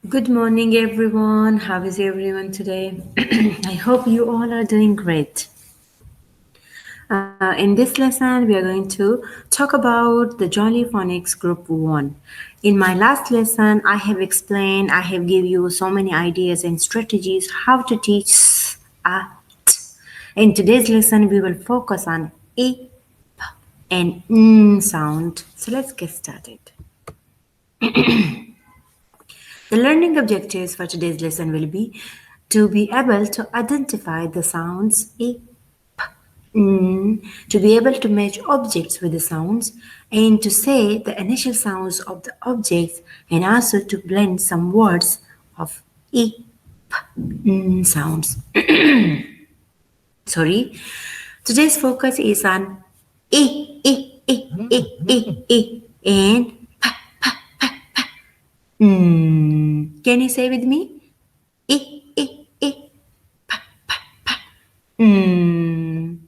Good morning, everyone. How is everyone today? I hope you all are doing great. In this lesson, we are going to talk about the Jolly Phonics Group 1. In my last lesson, I have give you so many ideas and strategies how to teach a t. In today's lesson, we will focus on e, p, and n sound. So let's get started. The learning objectives for today's lesson will be to be able to identify the sounds a, to be able to match objects with the sounds, and to say the initial sounds of the objects, and also to blend some words of e, sounds. Sorry. Today's focus is on and Can you say with me? E, e, e, mm.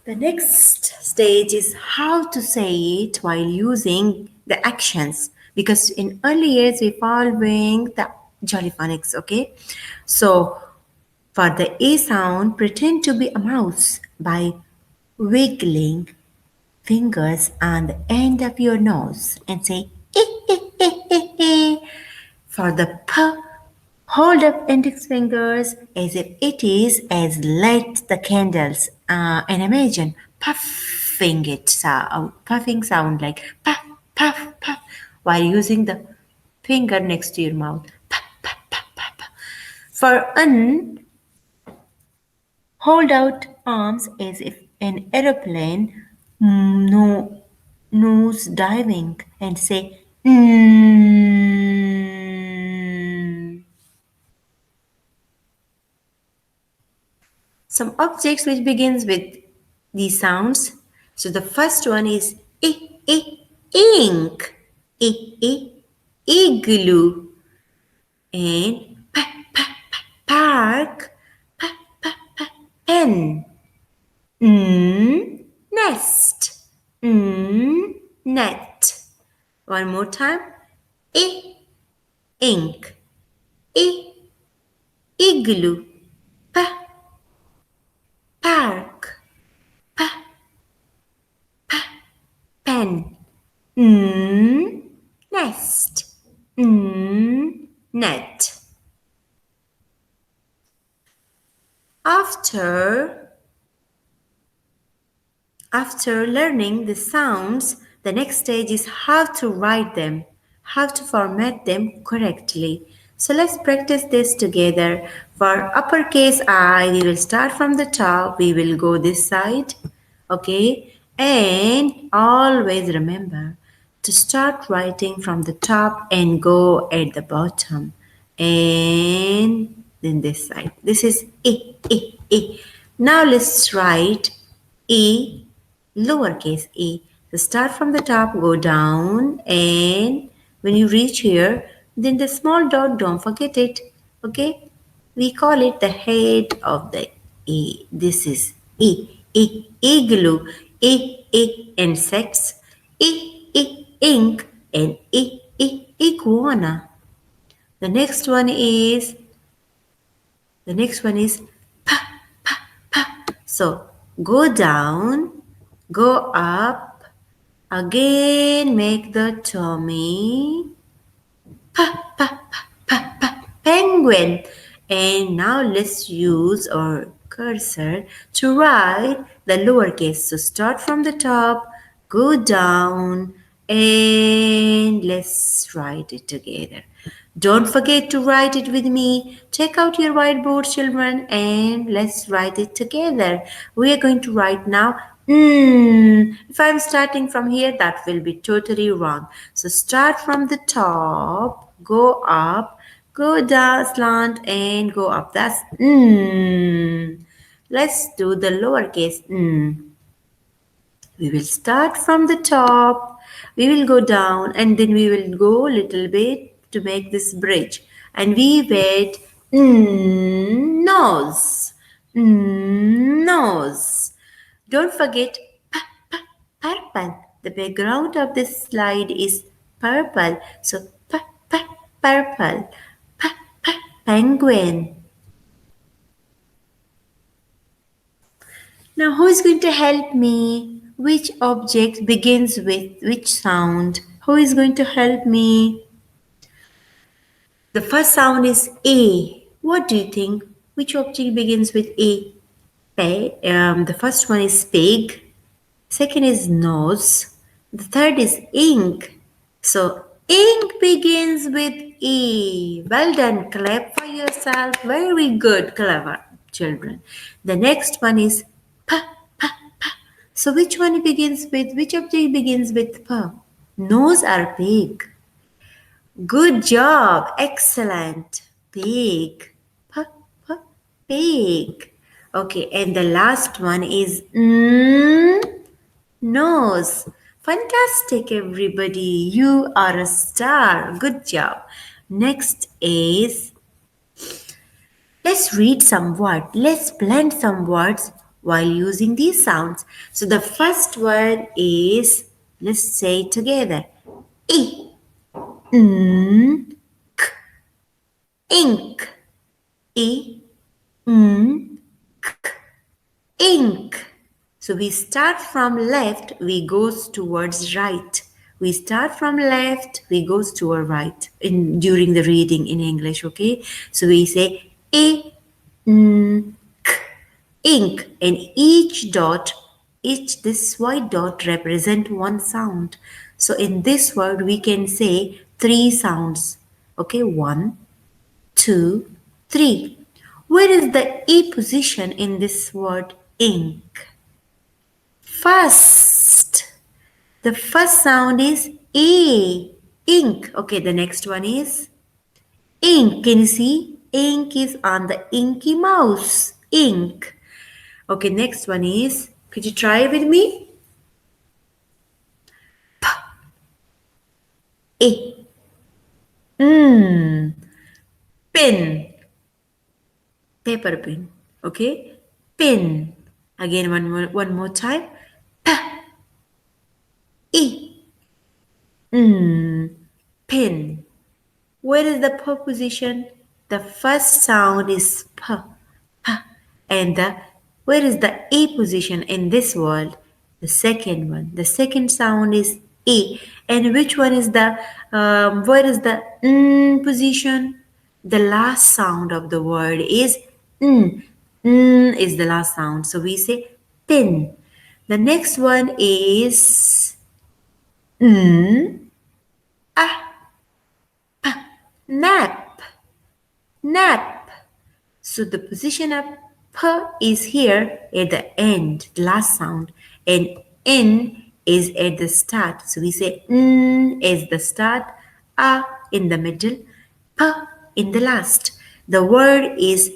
The next stage is how to say it while using the actions, because in early years we following the Jolly Phonics, okay? So for the A sound, pretend to be a mouse by wiggling fingers on the end of your nose and say eh, eh, eh, eh, eh. For the P, hold up index fingers as if it is as light the candles, and imagine puffing sound like puff, puff, puff while using the finger next to your mouth. Puff, puff, puff, puff, puff. For un, hold out arms as if an aeroplane, no nose diving, and say mm. Some objects which begins with these sounds. So the first one is ink, igloo, and park, pen, nest, net. One more time, ink, igloo, park, pen, nest, net. After learning the sounds, the next stage is how to write them, how to format them correctly. So let's practice this together. For uppercase I, we will start from the top. We will go this side, okay? And always remember to start writing from the top and go at the bottom. And then this side. This is E. Now let's write E, lowercase e. So start from the top, go down, and when you reach here, then the small dot, don't forget it. Okay? We call it the head of the E. This is igloo, insects, ink, and iguana. The next one is so go down, go up, again make the tummy, penguin. And now let's use our cursor to write the lowercase. So start from the top, go down, and let's write it together. Don't forget to write it with me. Take out your whiteboard, children, and let's write it together. We are going to write now. If I'm starting from here, that will be totally wrong. So start from the top, go up, go down, slant, and go up. That's Let's do the lowercase We will start from the top, we will go down, and then we will go a little bit to make this bridge. And we wait nose, Nose. Don't forget purple. The background of this slide is purple. So purple. Penguin. Now who is going to help me? Which object begins with which sound? Who is going to help me? The first sound is A. What do you think? Which object begins with A? The first one is pig. Second is nose. The third is ink. So ink begins with E. Well done. Clap for yourself. Very good. Clever children. The next one is P. So which one begins with, which object begins with P? Nose or pig? Good job. Excellent. Pig. P, p, pig. Okay, and the last one is nose. Fantastic, everybody. You are a star. Good job. Next is, let's read some words. Let's blend some words while using these sounds. So the first word is, let's say it together. E. N. K. Ink. E. N. K. Ink. So we start from left, we goes towards right. We start from left, we goes toward right in during the reading in English, okay? So we say ink, ink, and each dot, each this white dot represent one sound. So in this word we can say three sounds. Okay, 1, 2, 3. Where is the E position in this word ink? First, the first sound is A, ink. Okay, the next one is ink. Can you see? Ink is on the inky mouse, ink. Okay, next one is, could you try with me? A. Pen. Paper pen. Okay, pen. Again, one more time. E. Pen. Where is the p position? The first sound is p, p, and where is the a position in this word? The second one. The second sound is a, and which one is the where is the position? The last sound of the word is n. Is the last sound, so we say pin. The next one is nap. Nap. So the position of p is here at the end, the last sound, and n is at the start. So we say n is the start, a in the middle, p in the last. The word is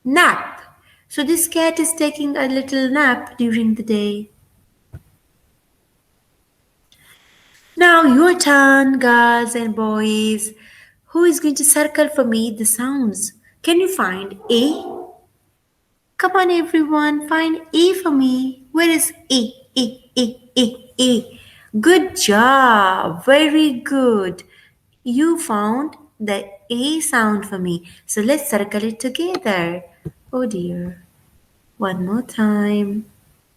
nap. So this cat is taking a little nap during the day. Now your turn, girls and boys. Who is going to circle for me the sounds? Can you find A? Come on, everyone, find A for me. Where is A? A. Good job. Very good. You found the A sound for me. So let's circle it together. Oh dear. One more time.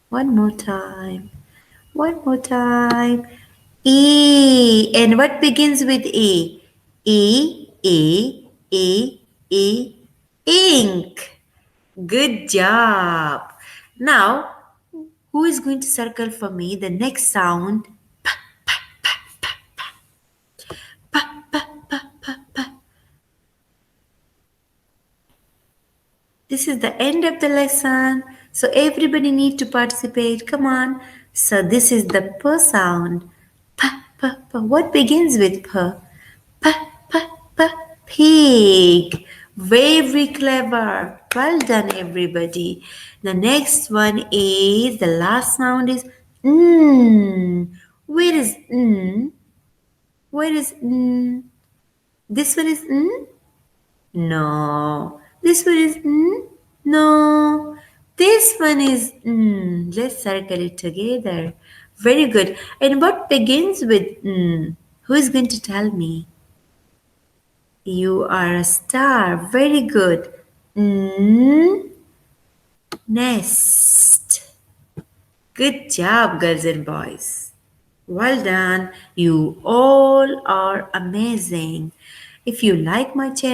One more time. One more time. E. And what begins with A? A. Ink. Good job. Now, who is going to circle for me the next sound? This is the end of the lesson. So everybody need to participate. Come on. So this is the p sound. P. What begins with p? P. Pig. Very clever. Well done, everybody. The next one is, the last sound is Where is Where is This one is No. This one is N? No. This one is N. Let's circle it together. Very good. And what begins with N? Who is going to tell me? You are a star. Very good. N. Nest. Good job, girls and boys. Well done. You all are amazing. If you like my channel,